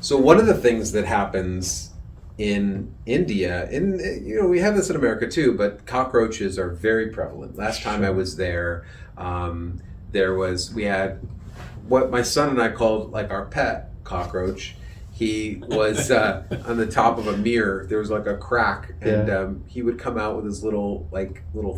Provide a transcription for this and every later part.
So one of the things that happens in India, we have this in America too, but cockroaches are very prevalent. Last time I was there, we had what my son and I called like our pet cockroach. He was on the top of a mirror. There was like a crack, and he would come out with his little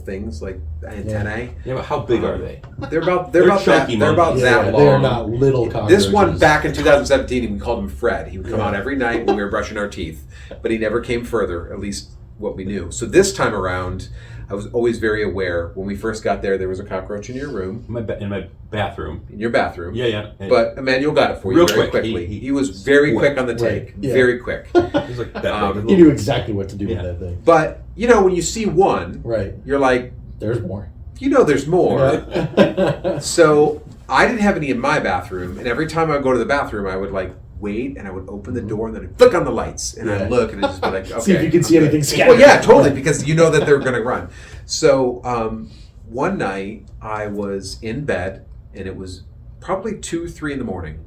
things like antennae. Yeah, but how big are they? They're about that long. They're not little cockroaches. This one back in 2017, we called him Fred. He would come out every night when we were brushing our teeth, but he never came further. At least what we knew. So this time around, I was always very aware. When we first got there was a cockroach in your room. In my bathroom. In your bathroom. Yeah. But Emmanuel got it for you very quickly. He was very quick on the take. Yeah. Very quick. He was like that big. He knew exactly what to do with that thing. But, when you see one, you're like... There's more. There's more. Yeah. So, I didn't have any in my bathroom, and every time I would go to the bathroom, I would wait, and I would open the door, and then I'd flick on the lights, and I'd look, and I'd just be like, okay. See if you can see anything scattered. Well, yeah, totally, because you know that they're going to run. So, one night, I was in bed, and it was probably 2, 3 in the morning.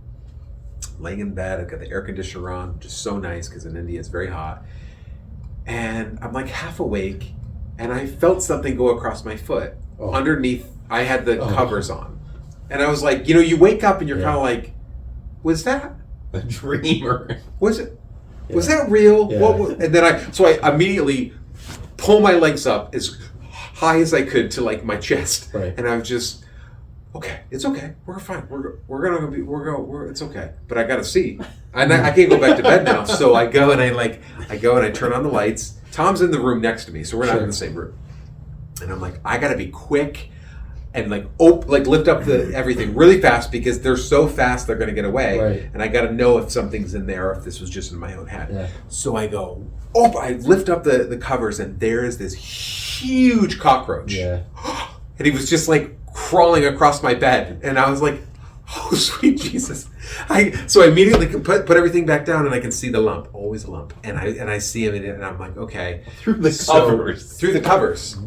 Laying in bed, I've got the air conditioner on, which is so nice, because in India it's very hot. And I'm half awake, and I felt something go across my foot. Oh. Underneath, I had the covers on. And I was like, you wake up, and you're kind of like, was that a dreamer? Was it? Yeah. Was that real? Yeah. And then I immediately pull my legs up as high as I could to my chest, and I was just, okay, it's okay, we're fine, it's okay, but I gotta see, and I can't go back to bed now. So I go and I turn on the lights. Tom's in the room next to me, so we're not in the same room, and I'm like, I gotta be quick. And lift up the everything really fast because they're so fast they're going to get away, and I got to know if something's in there or if this was just in my own head. Yeah. So I go, I lift up the covers, and there is this huge cockroach, and he was just crawling across my bed, and I was like, oh sweet Jesus! So I immediately put everything back down, and I can see the lump, always a lump, and I see him, and I'm like, okay, through the covers,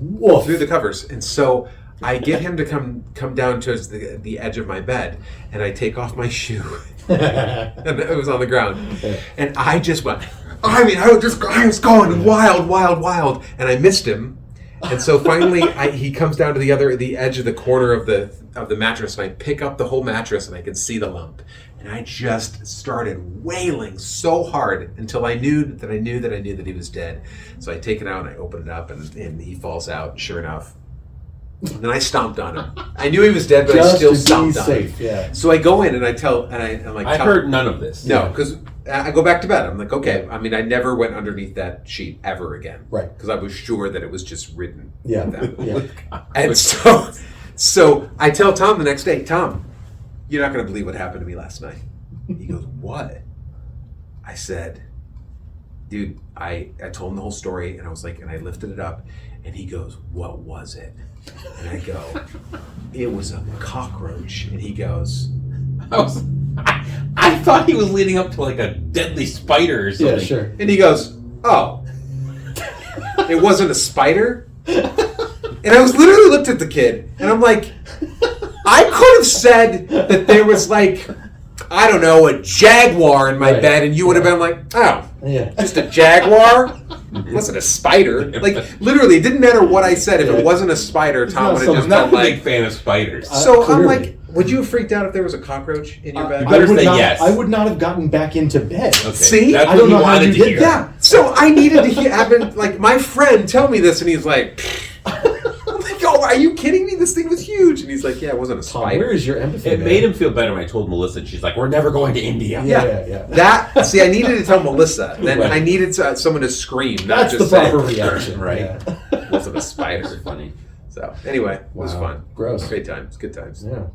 and so. I get him to come down towards the edge of my bed, and I take off my shoe, and it was on the ground, and I just went. I was going wild, and I missed him, and so finally he comes down to the edge of the corner of the mattress, and I pick up the whole mattress, and I can see the lump, and I just started wailing so hard until I knew that he was dead. So I take it out, and I open it up, and he falls out. Sure enough. And then I stomped on him. I knew he was dead, but I still stomped on him. Yeah. So I go in and I'm like, I heard none of this. No, because I go back to bed. I'm like, okay. I mean, I never went underneath that sheet ever again. Right. Because I was sure that it was just ridden. Yeah. And so I tell Tom the next day, Tom, you're not going to believe what happened to me last night. He goes, what? I said, dude, I told him the whole story, and I was like, and I lifted it up, and he goes, what was it? And I go, it was a cockroach. And he goes, I thought he was leading up to a deadly spider or something. Yeah, sure. And he goes, oh, it wasn't a spider? And I was literally looked at the kid, and I'm like, I could have said that there was I don't know, a jaguar in my bed, and you would have been like, oh, just a jaguar? It wasn't a spider. Literally, it didn't matter what I said. If it wasn't a spider, Tom would have just been I'm not a big fan of spiders. So I'm like, would you have freaked out if there was a cockroach in your bed? You better say yes. I would not have gotten back into bed. Okay. See? That's I don't know how you that. did Yeah. So I needed to have my friend tell me this, and he's like, I'm like, oh, are you kidding me? This thing was huge. And he's like, yeah, it wasn't a spider. Where is your empathy? It made him feel better when I told Melissa, and she's like, we're never going to India. Yeah. I needed to tell Melissa. Then I needed someone to scream, not That's just the proper reaction. Right. It wasn't a spider. Funny. So anyway, it was fun. Gross. Great times. Good times. Yeah.